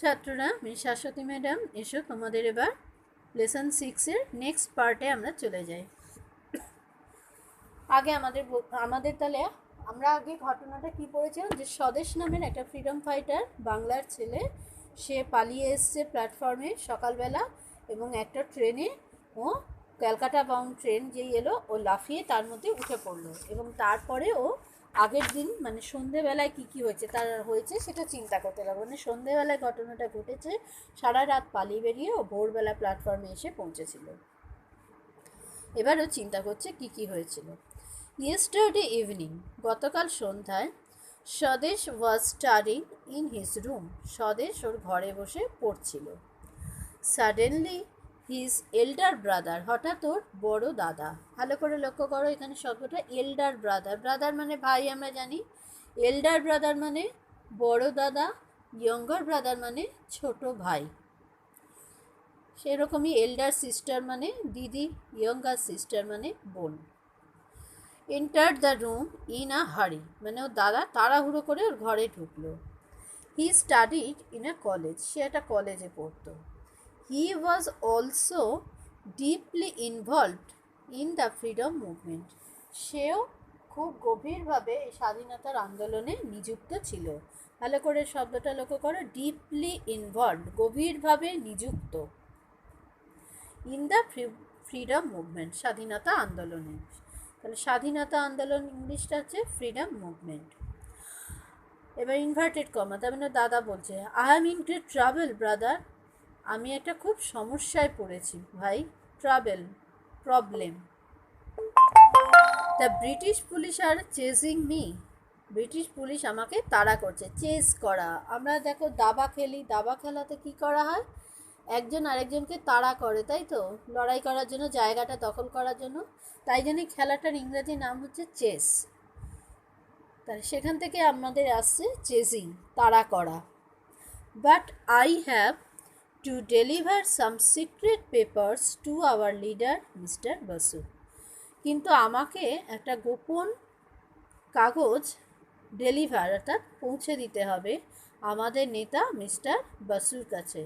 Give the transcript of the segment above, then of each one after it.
ছাত্ররা, miss Shashwati madam, এসো তোমাদের এবার লেসন 6-এর নেক্সট পার্টে আমরা চলে যাই। আগে আমাদের তাহলে আমরা আগে ঘটনাটা কি পড়েছিলাম, যে স্বদেশ নামের একটা ফ্রিডম ফাইটার, বাংলার ছেলে, সে পালিয়ে এসছে প্ল্যাটফর্মে সকালবেলা, এবং একটা ট্রেনে, ও ক্যালকাটা বাউন্ড ট্রেন যেই এলো, ও লাফিয়ে তার মধ্যে উঠে পড়লো, এবং তারপরে ও আগের দিন মানে সন্ধেবেলায় কী হয়েছে সেটা চিন্তা করতে লাগলো। মানে সন্ধেবেলায় ঘটনাটা ঘটেছে, সারা রাত পালিয়ে বেরিয়ে ও ভোরবেলা প্ল্যাটফর্মে এসে পৌঁছেছিল। এবার ও চিন্তা করছে কী হয়েছিল। ইয়েস্টারডে ইভিনিং, গতকাল সন্ধ্যায়, স্বদেশ was studying in his room, স্বদেশ ওর ঘরে বসে পড়ছিল। সাডেনলি হিজ এল্ডার ব্রাদার, হঠাৎ ওর বড় দাদা, ভালো করে লক্ষ্য করো এখানে শব্দটা এল্ডার ব্রাদার, ব্রাদার মানে ভাই আমরা জানি, এল্ডার ব্রাদার মানে বড় দাদা, ইয়ঙ্গার ব্রাদার মানে ছোট ভাই, সেরকমই এল্ডার সিস্টার মানে দিদি, ইয়ঙ্গার সিস্টার মানে বোন। Entered the room in a hurry, মানে ওর দাদা তাড়াহুড়ো করে ওর ঘরে ঢুকলো। He studied in a college, সে একটা কলেজে পড়তো। He was also deeply involved in the freedom movement, সেও খুব গভীরভাবে এই স্বাধীনতার আন্দোলনে নিযুক্ত ছিল। ভালো করে শব্দটা লক্ষ্য করো, ডিপলি ইনভলভড, গভীরভাবে নিযুক্ত, ইন দ্য ফ্রিডম মুভমেন্ট, স্বাধীনতা আন্দোলনে। তাহলে স্বাধীনতা আন্দোলন ইংলিশটা হচ্ছে ফ্রিডম মুভমেন্ট। এবার ইনভার্টেড কমা, তার মানে দাদা বলছে, I am in great trouble brother, আমি একটা খুব সমস্যায় পড়েছি ভাই, travel problem. The British police are chasing me, British police আমাকে তাড়া করছে, চেজ করা, আমরা দেখো দাবা খেলি, দাবা খেলাতে কি করা হয়, একজন আরেকজনকে তাড়া করে, তাই তো, লড়াই করার জন্য, জায়গাটা দখল করার জন্য, তাই জন্য খেলাটার ইংরেজি নাম হচ্ছে চেস। তাই সেখান থেকে আমাদের আসছে চেজিং, তাড়া করা। But I have to deliver some secret papers to our leader mister Basu, কিন্তু আমাকে একটা গোপন কাগজ ডেলিভার অর্থাৎ পৌঁছে দিতে হবে আমাদের নেতা মিস্টার বসুর কাছে।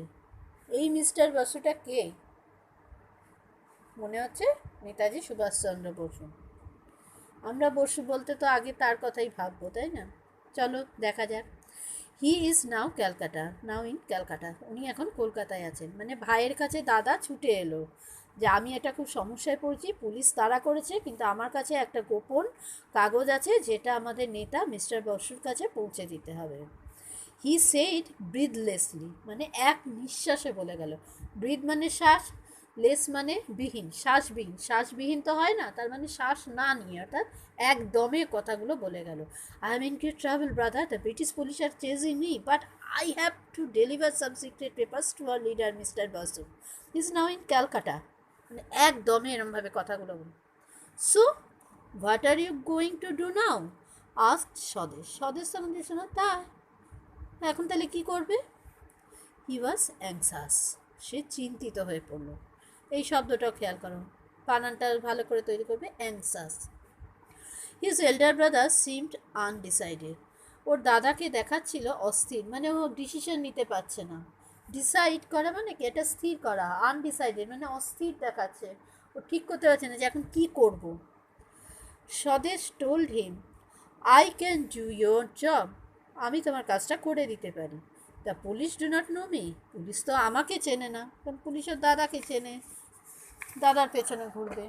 এই মিস্টার বসুটা কে? মনে হচ্ছে নেতাজি সুভাষচন্দ্র বসু। আমরা বসু বলতে তো আগে তার কথাই ভাববো, তাই না? চলো দেখা যাক। হি is now Calcutta, now in Calcutta, উনি এখন কলকাতায় আছেন। মানে ভাইয়ের কাছে দাদা ছুটে এলো যে আমি একটা খুব সমস্যায় পড়ছি, পুলিশ তাড়া করেছে, কিন্তু আমার কাছে একটা গোপন কাগজ আছে যেটা আমাদের নেতা মিস্টার বসুর কাছে পৌঁছে দিতে হবে। হি সেইড ব্রিথলেসলি, মানে এক নিঃশ্বাসে বলে গেল। ব্রিথ মানে শ্বাস, লেস মানে বিহীন, শ্বাসবিহীন, শ্বাসবিহীন তো হয় না, তার মানে শ্বাস না নিয়ে, অর্থাৎ একদমে কথাগুলো বলে গেল। I am in great trouble brother, the British police are chasing me, but I have to deliver some secret papers to our leader mister Basu, he is now in Calcutta, মানে একদমে এরমভাবে কথাগুলো বল। So what are you going to do now, asked Swadesh, Swadesh তখন শোনো তাই এখন তাহলে কী করবে? হি ওয়াজ অ্যাংসাস, সে চিন্তিত হয়ে পড়ল। এই শব্দটাও খেয়াল করো, বানানটা ভালো করে তৈরি করবে, anxious. His elder brother seemed undecided, ওর দাদাকে দেখাচ্ছিল অস্থির, মানে ও ডিসিশন নিতে পারছে না। ডিসাইড করা মানে কি, এটা স্থির করা, আনডিসাইডেড মানে অস্থির দেখাচ্ছে, ও ঠিক করতে পারছে না যে এখন কী করব। স্বদেশ told him, I can do your job, আমি তোমার কাজটা করে দিতে পারি। The police do not know me, police তো আমাকে চেনে না, কারণ পুলিশের দাদাকে চেনে, দাদার পেছনে ঘুরবে।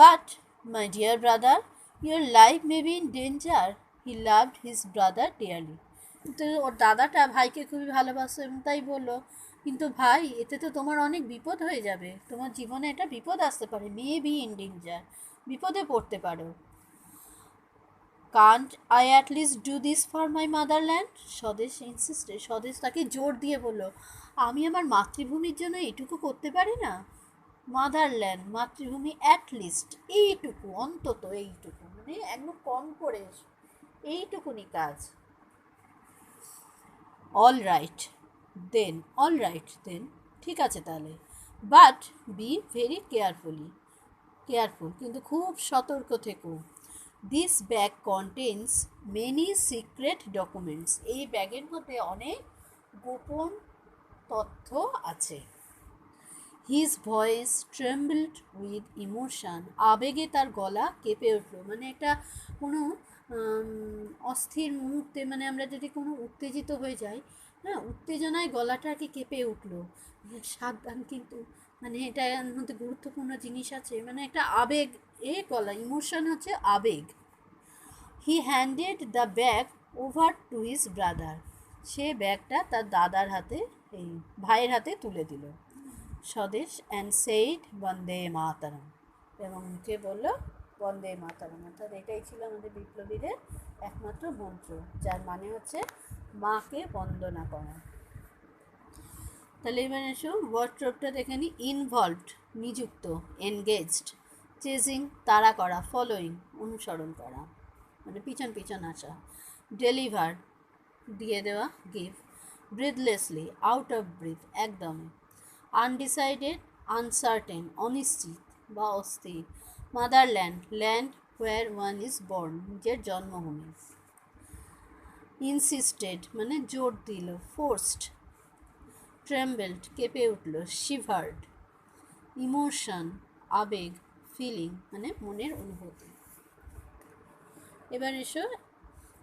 But my dear brother, your life may be in danger, he loved his brother dearly, কিন্তু ওর দাদাটা ভাইকে খুবই ভালোবাসে, এবং তাই বললো, কিন্তু ভাই এতে তো তোমার অনেক বিপদ হয়ে যাবে, তোমার জীবনে এটা বিপদ আসতে পারে, মে বি ইন ডেঞ্জার, বিপদে পড়তে পারো। Kant I at least do this for my motherland, স্বদেশ ইনসিস্টে, স্বদেশ তাকে জোর দিয়ে বলল, আমি আমার মাতৃভূমির জন্য এটুকু করতে পারি না? মাদারল্যান্ড, মাতৃভূমি, অ্যাট লিস্ট এইটুকু, অন্তত এইটুকু, মানে একদম কম করে এইটুকুনি কাজ। All right then, all right then, ঠিক আছে তাহলে, বাট বি ভেরি কেয়ারফুল, কিন্তু খুব সতর্ক থেকো। This bag contains many secret documents. এই ব্যাগের মধ্যে অনেক গোপন তথ্য আছে। His voice trembled with emotion. আবেগে তার গলা কেঁপে উঠল। মানে একটা কোনো অস্থির মুহূর্তে, মানে আমরা যদি কোনো উত্তেজিত হয়ে যাই, হ্যাঁ, উত্তেজনায় গলাটা আর কি কেঁপে উঠল। সাবধান কিন্তু, মানে এটা এর মধ্যে গুরুত্বপূর্ণ জিনিস আছে, মানে একটা আবেগ, গলা, ইমোশন হচ্ছে আবেগ। He handed the bag over to his brother. সে ব্যাগটা তার দাদার হাতে, এই ভাইয়ের হাতে তুলে দিল। স্বদেশ অ্যান্ড সেইড বন্দে মাতারম, এবং মুখে বলল বন্দে মাতারম। অর্থাৎ এটাই ছিল আমাদের বিপ্লবীদের একমাত্র মন্ত্র, যার মানে হচ্ছে মাকে বন্দনা করা। তাহলে এবার এসো ওয়ার্ডট্রপটা দেখে নিই। ইনভলভড নিযুক্ত, এনগেজড চেজিং তাড়া করা, ফলোয়িং অনুসরণ করা, মানে পিছন পিছন আসা। ডেলিভার দিয়ে দেওয়া, গিভ। ব্রিথলেসলি আউট অফ ব্রিথ একদমই। আনডিসাইডেড আনসার্টেন অনিশ্চিত বা অস্থির। Motherland land where one is born নিজের জন্মভূমি। ইনসিস্টেড মানে জোর দিল, ফোর্সড। ট্রেম্বলড কেঁপে উঠল, শিভার্ড। ইমোশন আবেগ, ফিলিং মানে মনের অনুভূতি। এবার এসো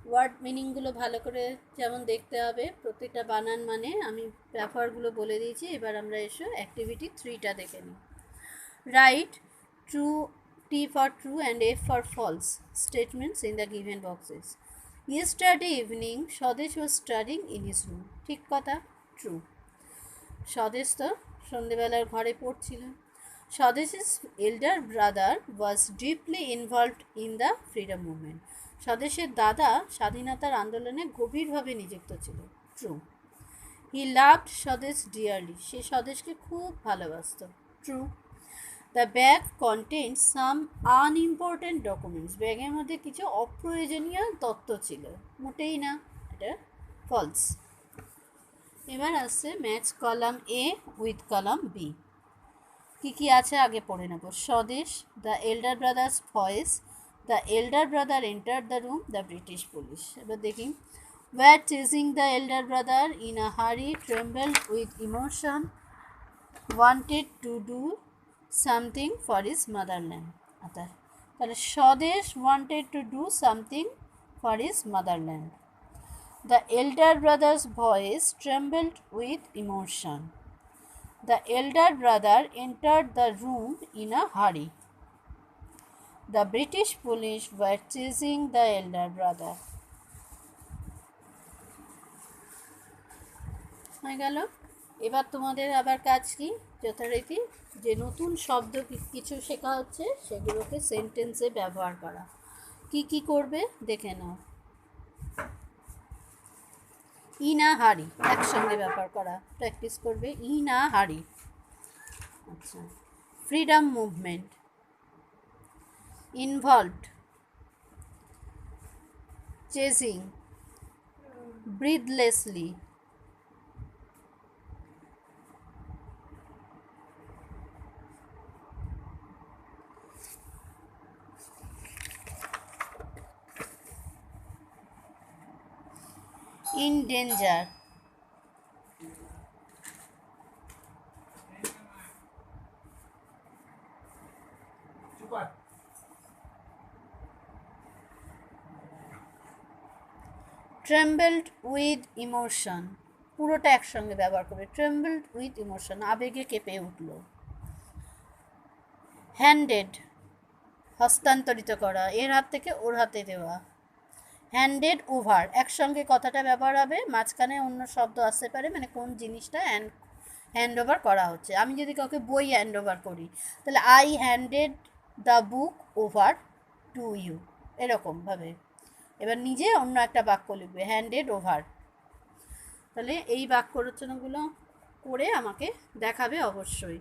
ওয়ার্ড মিনিংগুলো ভালো করে যেমন দেখতে হবে, প্রত্যেকটা বানান মানে আমি ব্যবহারগুলো বলে দিয়েছি। এবার আমরা এসো অ্যাক্টিভিটি 3টা দেখে নিই। Right true, T for true and F for false statements in the given boxes. Yesterday evening, Swadesh was studying in his room. ঠিক কথা, ট্রু। স্বদেশ তো সন্ধেবেলার ঘরে পড়ছিল। স্বদেশের elder brother was deeply involved in the freedom movement. স্বদেশের দাদা স্বাধীনতার আন্দোলনে গভীরভাবে নিযুক্ত ছিল, true. He loved Swadesh dearly, সে স্বদেশকে খুব ভালোবাসত, true. The bag contained some unimportant documents, ব্যাগের মধ্যে কিছু অপ্রয়োজনীয় তথ্য ছিল, মোটেই না, এটা ফলস। এবার আসছে match column A with column B. কী কী আছে আগে পড়ে নেব। Swadesh, the elder brother's voice, the elder brother enter the room, the British police. এবার দেখি। Were chasing the elder brother in a hurry, trembled with emotion, wanted to do something for his motherland. অর্থাৎ তাহলে Swadesh wanted to do something for his motherland. The elder brother's voice trembled with emotion. The elder brother entered the room in a hurry. The British police were chasing the elder brother. হয়ে গেল। এবার তোমাদের আবার কাজ কি, যথারীতি যে নতুন শব্দ কিছু শেখা হচ্ছে সেগুলোকে সেন্টেন্সে ব্যবহার করা। কি কি করবে দেখে নাও। ইনা হাড়ি একসঙ্গে ব্যবহার করা প্র্যাকটিস করবে। ইনা হাড়ি, আচ্ছা। Freedom movement, involved, chasing, breathlessly, in danger, trembled with emotion, পুরোটা একসঙ্গে ব্যবহার করবে। trembled with emotion আবেগে কেঁপে উঠল। হ্যান্ডেড হস্তান্তরিত করা, এর হাত থেকে ওর হাতে দেওয়া। হ্যান্ডেড ওভার একসঙ্গে কথাটা ব্যবহার হবে, মাঝখানে অন্য শব্দ আসতে পারে, মানে কোন জিনিসটা হ্যান্ড ওভার করা হচ্ছে। আমি যদি কাউকে বই হ্যান্ড ওভার করি তাহলে I handed the book over to you, এরকমভাবে। এবার নিজে অন্য একটা বাক্য লিখবে, হ্যান্ডেড ওভার। তাহলে এই বাক্য রচনাগুলো করে আমাকে দেখাবে অবশ্যই।